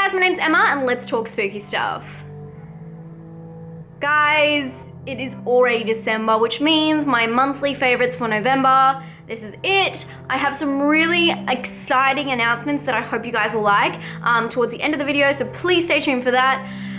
guys, my name's Emma and let's talk spooky stuff. Guys, it is already December, which means my monthly favorites for November. This is it. I have some really exciting announcements that I hope you guys will like towards the end of the video, so please stay tuned for that.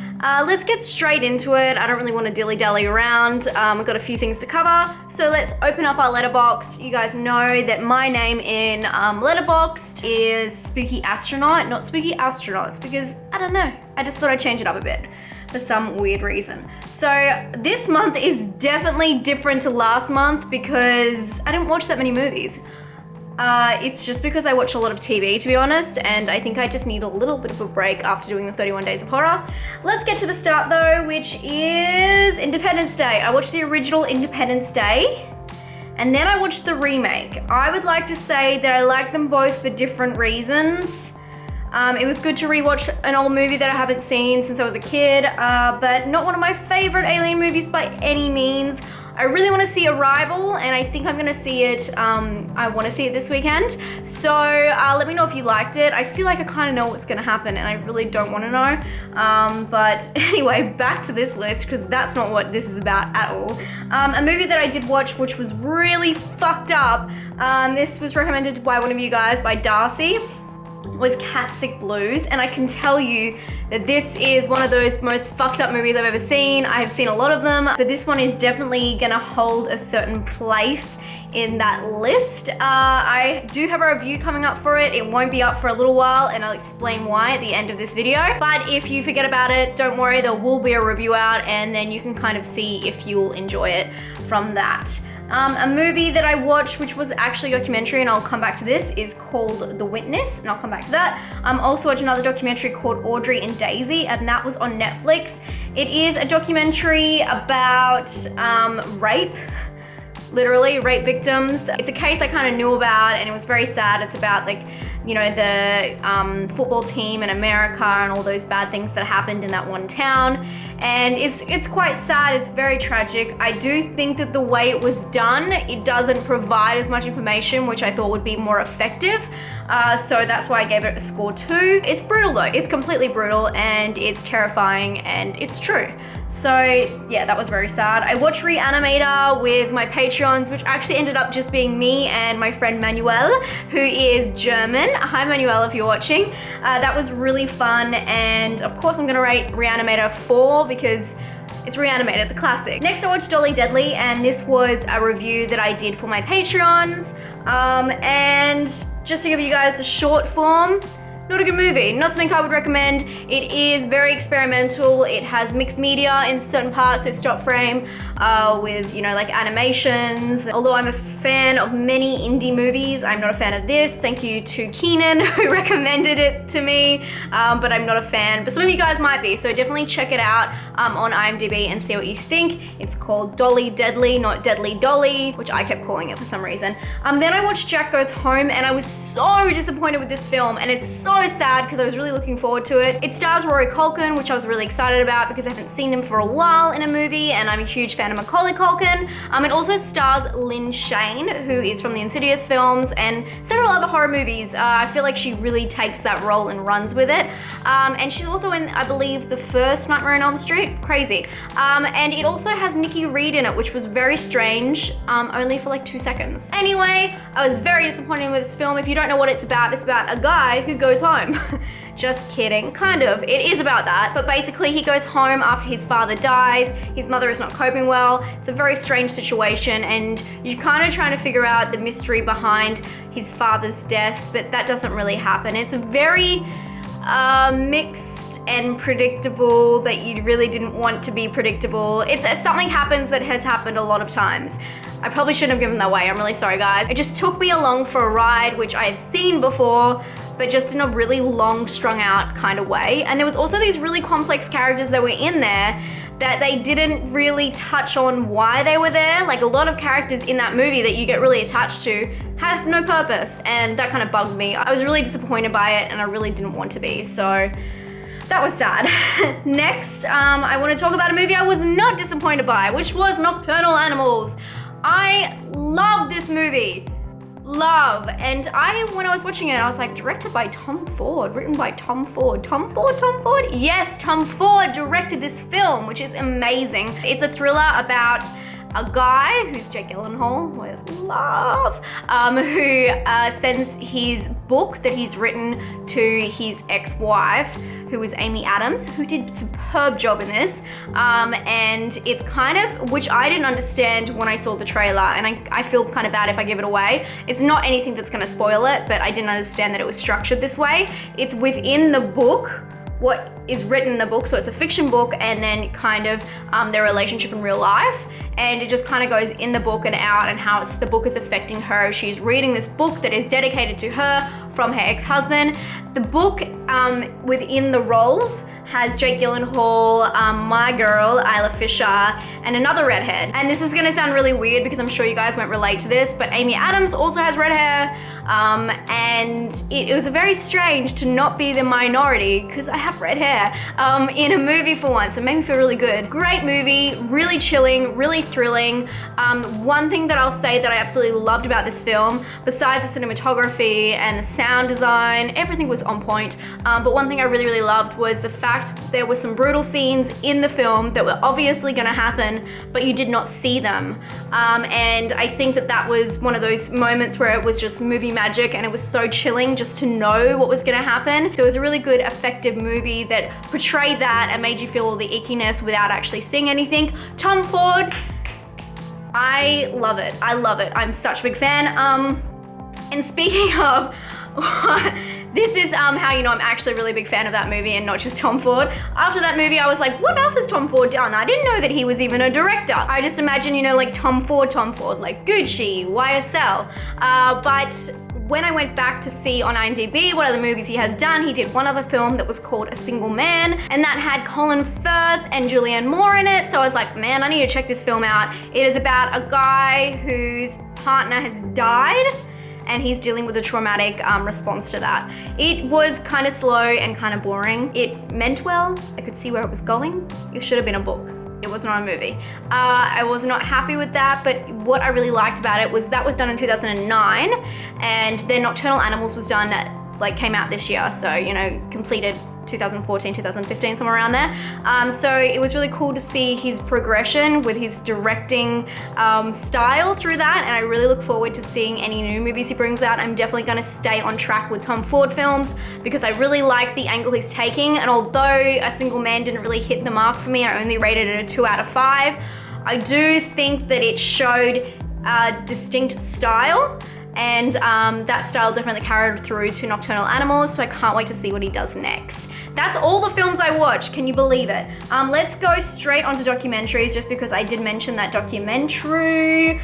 Let's get straight into it. I don't really want to dilly-dally around. I've got a few things to cover. So let's open up our letterbox. You guys know that my name in Letterboxd is Spooky Astronaut, not Spooky Astronauts, because I don't know. I just thought I'd change it up a bit for some weird reason. So this month is definitely different to last month because I didn't watch that many movies. It's just because I watch a lot of TV, to be honest, and I think I just need a little bit of a break after doing the 31 Days of Horror. Let's get to the start though, which is Independence Day. I watched the original Independence Day, and then I watched the remake. I would like to say that I like them both for different reasons. It was good to rewatch an old movie that I haven't seen since I was a kid, but not one of my favorite alien movies by any means. I really want to see Arrival, and I think I'm going to see it, I want to see it this weekend. So let me know if you liked it. I feel like I kind of know what's going to happen, and I really don't want to know. But anyway, back to this list, because that's not what this is about at all. A movie that I did watch, which was really fucked up, this was recommended by one of you guys, by Darcy, was Cat Sick Blues, and I can tell you that this is one of those most fucked up movies I've ever seen. I have seen a lot of them, but this one is definitely gonna hold a certain place in that list. I do have a review coming up for it. It won't be up for a little while, and I'll explain why at the end of this video. But if you forget about it, don't worry, there will be a review out, and then you can kind of see if you'll enjoy it from that. A movie that I watched, which was actually a documentary, and I'll come back to this, is called The Witness, and I'll come back to that. Also watched another documentary called Audrey and Daisy, and that was on Netflix. It is a documentary about rape, literally rape victims. It's a case I kind of knew about, and it was very sad. It's about, like, you know, the football team in America and all those bad things that happened in that one town. And it's quite sad, it's very tragic. I do think that the way it was done, it doesn't provide as much information, which I thought would be more effective. So that's why I gave it a score 2. It's brutal though, it's completely brutal, and it's terrifying, and it's true. So yeah, that was very sad. I watched Reanimator with my Patreons, which actually ended up just being me and my friend Manuel, who is German. Hi Manuel, if you're watching. That was really fun, and of course I'm gonna rate Reanimator 4 because it's Reanimator, it's a classic. Next I watched Dolly Deadly, and this was a review that I did for my Patreons. And just to give you guys a short form, not a good movie, not something I would recommend. It is very experimental. It has mixed media in certain parts, so stop frame with, you know, like animations. Although I'm a fan of many indie movies, I'm not a fan of this. Thank you to Keenan who recommended it to me, but I'm not a fan. But some of you guys might be, so definitely check it out on IMDb and see what you think. It's called Dolly Deadly, not Deadly Dolly, which I kept calling it for some reason. Then I watched Jack Goes Home, and I was so disappointed with this film, and it's so sad because I was really looking forward to it. It stars Rory Culkin, which I was really excited about because I haven't seen him for a while in a movie, and I'm a huge fan of Macaulay Culkin. It also stars Lynn Shane, who is from the Insidious films and several other horror movies. I feel like she really takes that role and runs with it. And she's also in, I believe, the first Nightmare on Elm Street. Crazy. And it also has Nikki Reed in it, which was very strange, only for like 2 seconds. Anyway, I was very disappointed with this film. If you don't know what it's about a guy who goes home. Just kidding, kind of. It is about that, but basically he goes home after his father dies. His mother is not coping well. It's a very strange situation, and you're kind of trying to figure out the mystery behind his father's death, but that doesn't really happen. It's a very mixed and predictable that you really didn't want to be predictable. It's something happens that has happened a lot of times. I probably shouldn't have given that away. I'm really sorry, guys. It just took me along for a ride, which I have seen before, but just in a really long, strung out kind of way. And there was also these really complex characters that were in there that they didn't really touch on why they were there. Like, a lot of characters in that movie that you get really attached to have no purpose, and that kind of bugged me. I was really disappointed by it, and I really didn't want to be, so that was sad. Next, I want to talk about a movie I was not disappointed by, which was Nocturnal Animals. I love this movie. love. And when I was watching it, I was like, directed by Tom Ford, written by Tom Ford. Tom Ford? Yes, Tom Ford directed this film, which is amazing. It's a thriller about a guy who's Jake Gyllenhaal, who I love, who sends his book that he's written to his ex-wife, who was Amy Adams, who did a superb job in this. And it's kind of, which I didn't understand when I saw the trailer, and I feel kind of bad if I give it away. It's not anything that's gonna spoil it, but I didn't understand that it was structured this way. It's within the book, what is written in the book, so it's a fiction book, and then kind of their relationship in real life, and it just kind of goes in the book and out, and how the book is affecting her. She's reading this book that is dedicated to her from her ex-husband. The book within the roles has Jake Gyllenhaal, my girl, Isla Fisher, and another redhead. And this is gonna sound really weird because I'm sure you guys won't relate to this, but Amy Adams also has red hair. And it was very strange to not be the minority, because I have red hair, in a movie for once. It made me feel really good. Great movie, really chilling, really thrilling. One thing that I'll say that I absolutely loved about this film, besides the cinematography and the sound design, everything was on point. But one thing I really, really loved was the fact there were some brutal scenes in the film that were obviously gonna happen, but you did not see them. And I think that was one of those moments where it was just movie magic, and it was so chilling just to know what was gonna happen. So it was a really good, effective movie that portrayed that and made you feel all the ickiness without actually seeing anything. Tom Ford, I love it. I love it. I'm such a big fan. And speaking of, this is how you know I'm actually a really big fan of that movie and not just Tom Ford. After that movie, I was like, what else has Tom Ford done? I didn't know that he was even a director. I just imagine, you know, like Tom Ford, like Gucci, YSL. But when I went back to see on IMDb what other movies he has done, he did one other film that was called A Single Man, and that had Colin Firth and Julianne Moore in it. So I was like, man, I need to check this film out. It is about a guy whose partner has died, and he's dealing with a traumatic response to that. It was kind of slow and kind of boring. It meant well. I could see where it was going. It should have been a book. It was not a movie. I was not happy with that, but what I really liked about it was that was done in 2009, and then Nocturnal Animals was done, came out this year, so, you know, completed 2014, 2015, somewhere around there. So it was really cool to see his progression with his directing style through that, and I really look forward to seeing any new movies he brings out. I'm definitely gonna stay on track with Tom Ford films because I really like the angle he's taking, and although A Single Man didn't really hit the mark for me, I only rated it a 2 out of 5, I do think that it showed a distinct style, and that style definitely carried through to Nocturnal Animals, so I can't wait to see what he does next. That's all the films I watched, can you believe it? Let's go straight onto documentaries, just because I did mention that documentary,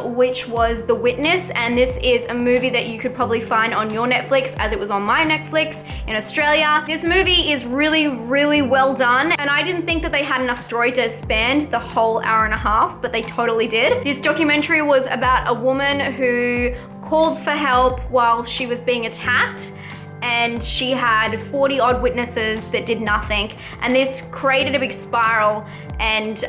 which was The Witness, and this is a movie that you could probably find on your Netflix, as it was on my Netflix in Australia. This movie is really, really well done, and I didn't think that they had enough story to span the whole hour and a half, but they totally did. This documentary was about a woman who called for help while she was being attacked, and she had 40 odd witnesses that did nothing, and this created a big spiral and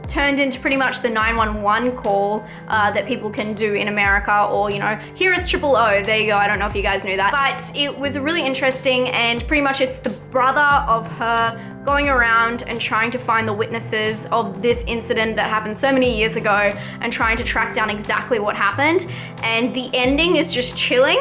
turned into pretty much the 911 call that people can do in America, or, you know, here it's 000, there you go, I don't know if you guys knew that. But it was really interesting, and pretty much it's the brother of her going around and trying to find the witnesses of this incident that happened so many years ago and trying to track down exactly what happened. And the ending is just chilling.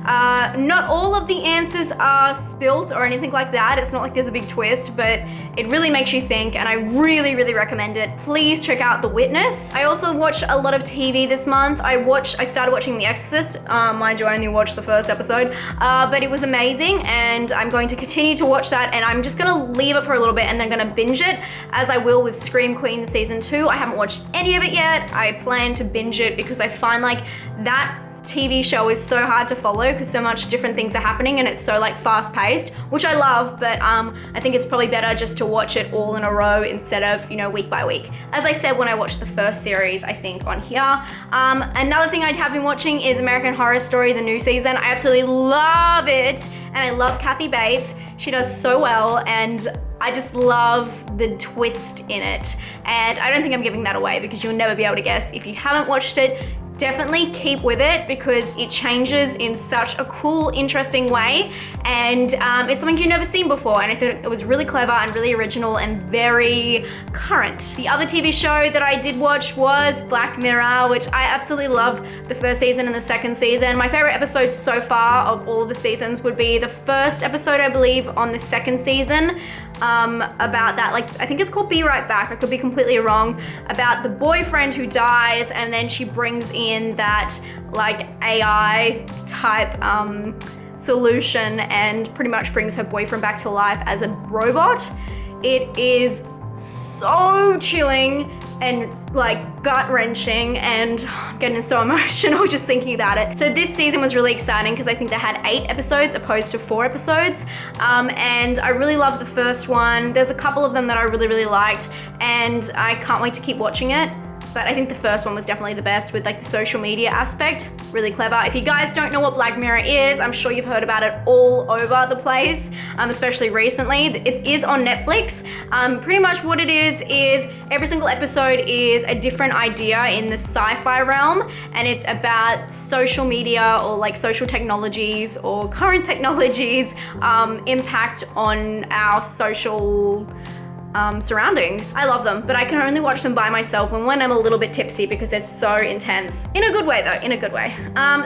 Not all of the answers are spilt or anything like that. It's not like there's a big twist, but it really makes you think, and I really, really recommend it. Please check out The Witness. I also watched a lot of TV this month. I started watching The Exorcist. Mind you, I only watched the first episode, but it was amazing, and I'm going to continue to watch that, and I'm just gonna leave it for a little bit and then gonna binge it, as I will with Scream Queen season 2. I haven't watched any of it yet. I plan to binge it because I find like that TV show is so hard to follow because so much different things are happening and it's so like fast paced, which I love, but I think it's probably better just to watch it all in a row instead of, you know, week by week. As I said when I watched the first series, I think on here. Another thing I have been watching is American Horror Story, the new season. I absolutely love it, and I love Kathy Bates. She does so well, and I just love the twist in it. And I don't think I'm giving that away because you'll never be able to guess. If you haven't watched it, definitely keep with it because it changes in such a cool, interesting way, and it's something you've never seen before, and I thought it was really clever and really original and very current. The other TV show that I did watch was Black Mirror, which I absolutely love the first season and the second season. My favorite episodes so far of all of the seasons would be the first episode, I believe, on the second season, about that, like, I think it's called Be Right Back, I could be completely wrong, about the boyfriend who dies and then she brings in that like AI type solution and pretty much brings her boyfriend back to life as a robot. It is so chilling and like gut-wrenching, and I'm getting so emotional just thinking about it. So this season was really exciting because I think they had 8 episodes opposed to 4 episodes, and I really loved the first one. There's a couple of them that I really liked, and I can't wait to keep watching it. But I think the first one was definitely the best with like the social media aspect, really clever. If you guys don't know what Black Mirror is, I'm sure you've heard about it all over the place, especially recently. It is on Netflix. Pretty much what it is every single episode is a different idea in the sci-fi realm, and it's about social media or like social technologies or current technologies impact on our social surroundings. I love them, but I can only watch them by myself and when I'm a little bit tipsy because they're so intense. In a good way though, in a good way.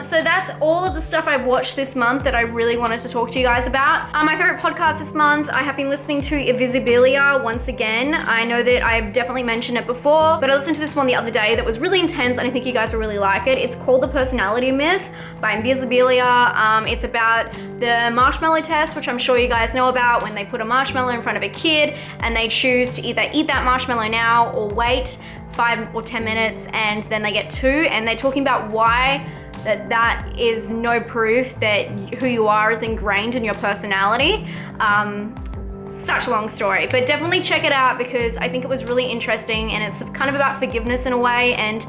So that's all of the stuff I've watched this month that I really wanted to talk to you guys about. My favorite podcast this month, I have been listening to Invisibilia once again. I know that I've definitely mentioned it before, but I listened to this one the other day that was really intense and I think you guys will really like it. It's called The Personality Myth by Invisibilia. It's about the marshmallow test, which I'm sure you guys know about, when they put a marshmallow in front of a kid and they choose to either eat that marshmallow now or wait 5 or 10 minutes and then they get 2, and they're talking about why that is no proof that who you are is ingrained in your personality. Such a long story, but definitely check it out because I think it was really interesting, and it's kind of about forgiveness in a way, and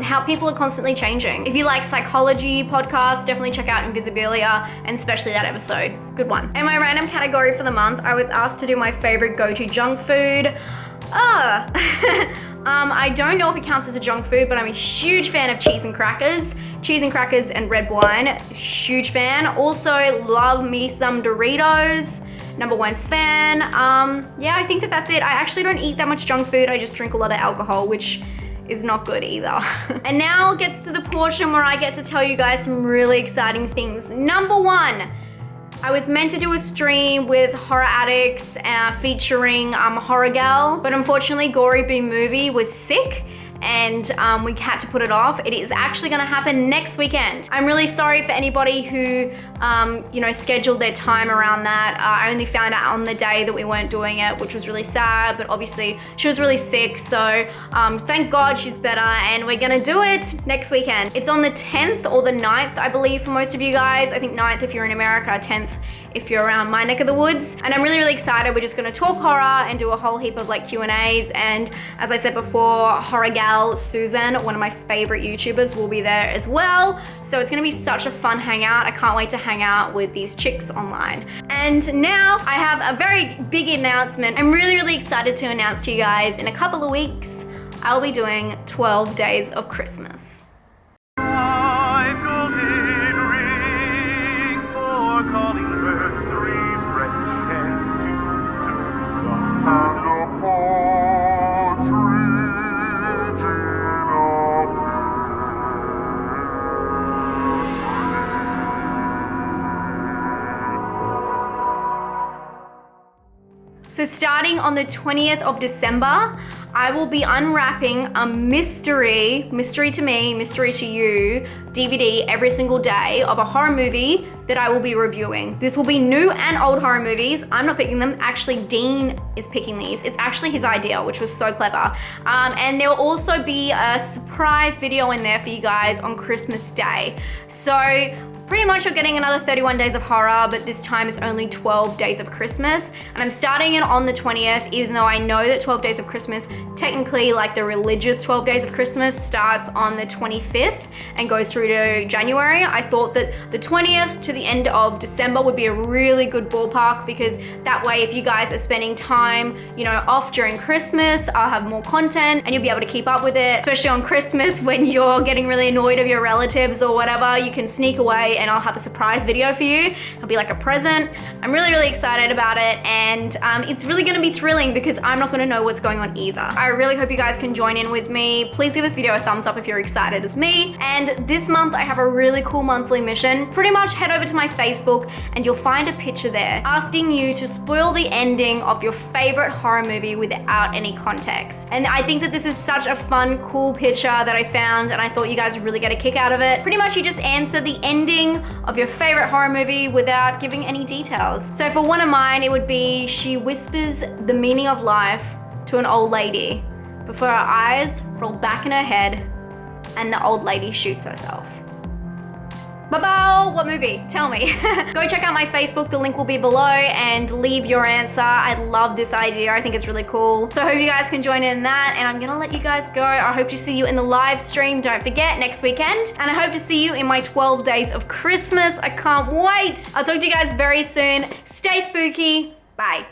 how people are constantly changing. If you like psychology podcasts, definitely check out Invisibilia, and especially that episode. Good one. And my random category for the month, I was asked to do my favorite go-to junk food. I don't know if it counts as a junk food, but I'm a huge fan of cheese and crackers. Cheese and crackers and red wine, huge fan. Also love me some Doritos. #1 fan. Yeah, I think that's it. I actually don't eat that much junk food. I just drink a lot of alcohol, which is not good either. And now gets to the portion where I get to tell you guys some really exciting things. #1, I was meant to do a stream with Horror Addicts featuring Horror Gal, but unfortunately Gory Boo Movie was sick and we had to put it off. It is actually gonna happen next weekend. I'm really sorry for anybody who scheduled their time around that. I only found out on the day that we weren't doing it, which was really sad, but obviously she was really sick, so thank God she's better, and we're gonna do it next weekend. It's on the 10th or the 9th, I believe, for most of you guys. I think 9th if you're in America, 10th if you're around my neck of the woods. And I'm really excited. We're just gonna talk horror and do a whole heap of like Q&As, and as I said before, Horror Gal Susan, one of my favorite YouTubers, will be there as well. So it's gonna be such a fun hangout. I can't wait to hang out with these chicks online. And now I have a very big announcement. I'm really excited to announce to you guys in a couple of weeks, I'll be doing 12 Days of Christmas. 5 golden rings, 4 calling birds, 3 French hens, 2 turtle doves, and a partridge in a So starting on the 20th of December, I will be unwrapping a mystery to me, mystery to you, DVD every single day of a horror movie that I will be reviewing. This will be new and old horror movies. I'm not picking them. Actually, Dean is picking these. It's actually his idea, which was so clever. And there will also be a surprise video in there for you guys on Christmas Day. So Pretty much you're getting another 31 days of horror, but this time it's only 12 days of Christmas. And I'm starting it on the 20th, even though I know that 12 days of Christmas, technically like the religious 12 days of Christmas starts on the 25th and goes through to January. I thought that the 20th to the end of December would be a really good ballpark, because that way if you guys are spending time, you know, off during Christmas, I'll have more content and you'll be able to keep up with it, especially on Christmas when you're getting really annoyed of your relatives or whatever. You can sneak away and I'll have a surprise video for you. It'll be like a present. I'm really, really excited about it, and it's really gonna be thrilling because I'm not gonna know what's going on either. I really hope you guys can join in with me. Please give this video a thumbs up if you're excited as me. And this month I have a really cool monthly mission. Pretty much head over to my Facebook and you'll find a picture there asking you to spoil the ending of your favorite horror movie without any context. And I think that this is such a fun, cool picture that I found, and I thought you guys would really get a kick out of it. Pretty much you just answer the ending of your favorite horror movie without giving any details. So for one of mine, it would be, she whispers the meaning of life to an old lady before her eyes roll back in her head and the old lady shoots herself. Babao, what movie? Tell me. Go check out my Facebook, the link will be below, and leave your answer. I love this idea, I think it's really cool. So I hope you guys can join in that, and I'm gonna let you guys go. I hope to see you in the live stream, don't forget, next weekend. And I hope to see you in my 12 days of Christmas. I can't wait. I'll talk to you guys very soon. Stay spooky, bye.